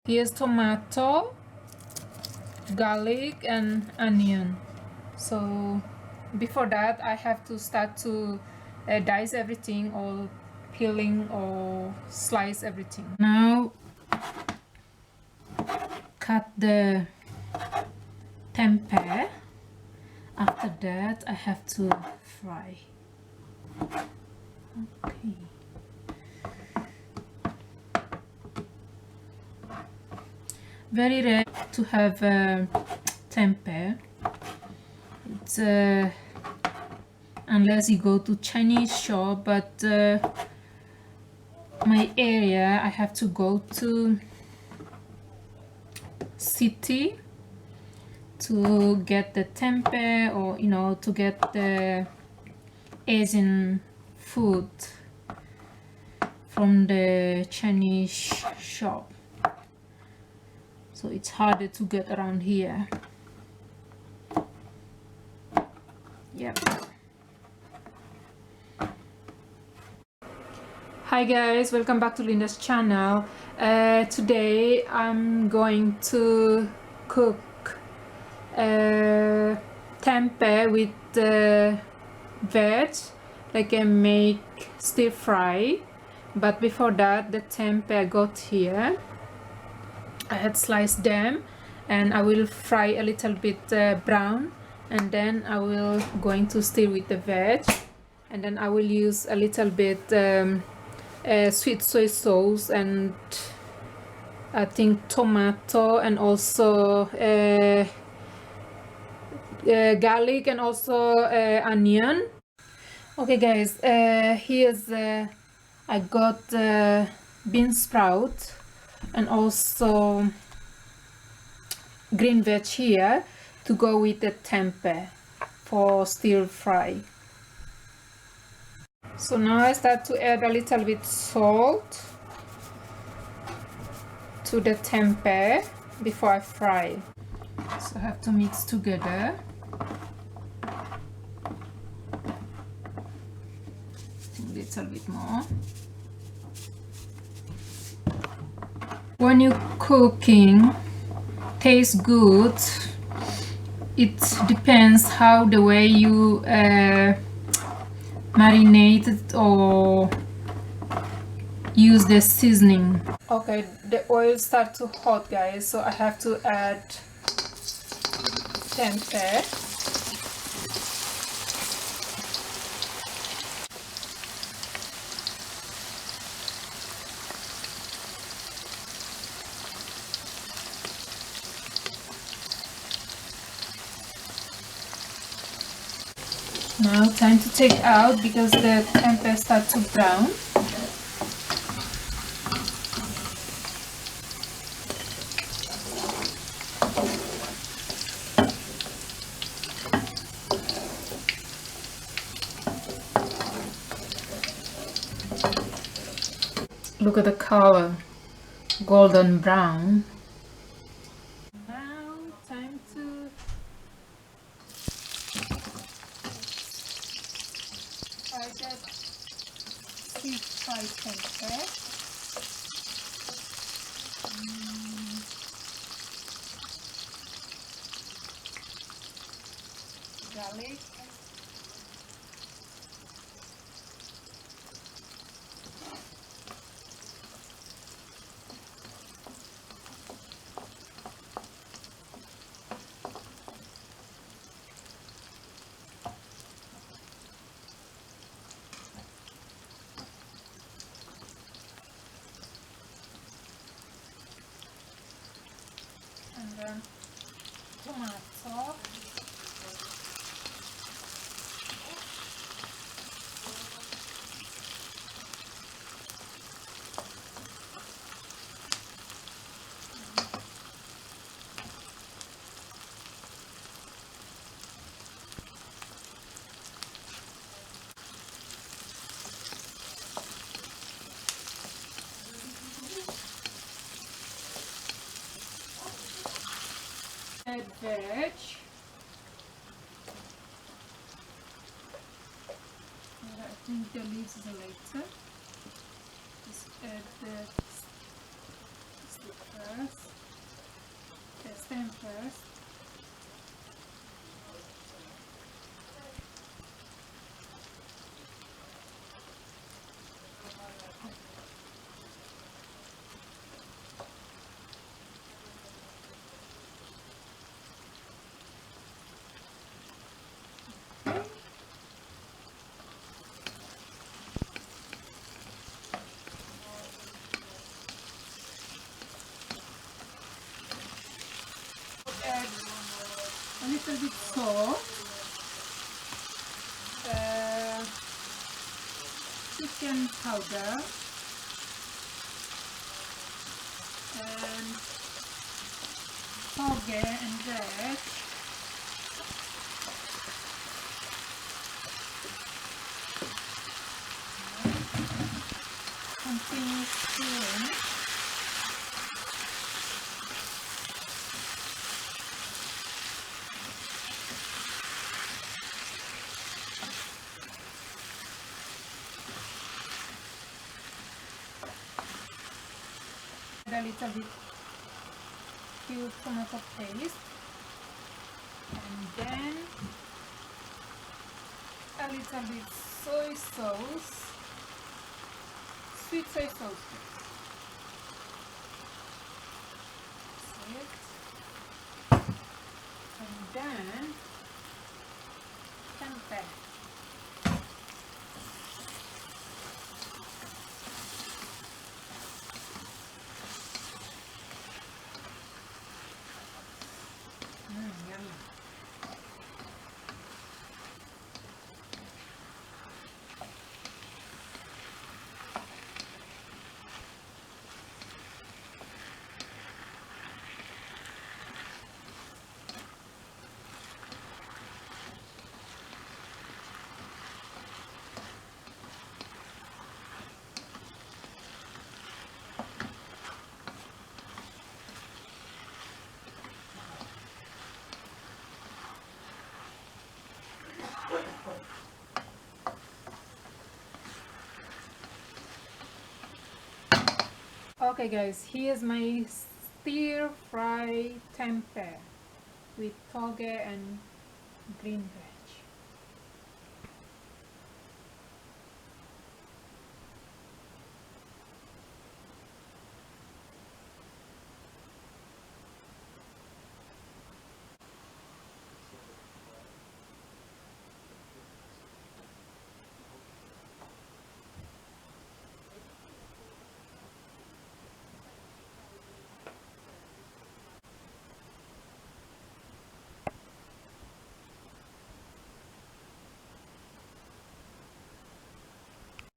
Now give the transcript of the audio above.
Here's tomato, garlic and onion. So before that I have to start to dice everything, or peeling or slice everything. Now cut the tempeh. After that I have to fry. Okay. Very rare to have tempeh. It's unless you go to Chinese shop, but my area I have to go to city to get the tempeh, or to get the Asian food from the Chinese shop. So it's harder to get around here. Yep. Hi guys, welcome back to Linda's channel. Today I'm going to cook tempeh with veg, like I make stir fry. But before that, the tempeh I got here, I had sliced them and I will fry a little bit brown, and then I will going to stir with the veg, and then I will use a little bit sweet soy sauce, and I think tomato, and also garlic, and also onion. Okay guys, here's I got bean sprout and also green veg here to go with the tempeh for stir fry. So now I start to add a little bit salt to the tempeh before I fry. So I have to mix together. A little bit more. When you're cooking, tastes good. It depends how the way you marinate it or use the seasoning. Okay, the oil start to hot guys, so I have to add tempeh. Now time to take out because the tempeh starts to brown. Look at the color, golden brown. Now time to fry that deep fried tempeh. Garlic. And then tomato. Add veg. And I think the leaves is later. Just add the first. Test them first. Add a little bit salt, chicken powder, and toge and veg, continue stirring. A little bit cube tomato paste, and then a little bit soy sauce, sweet soy sauce. That's it. And then tempeh. Yummy. Okay guys, here's my stir fry tempeh with toge and green veg.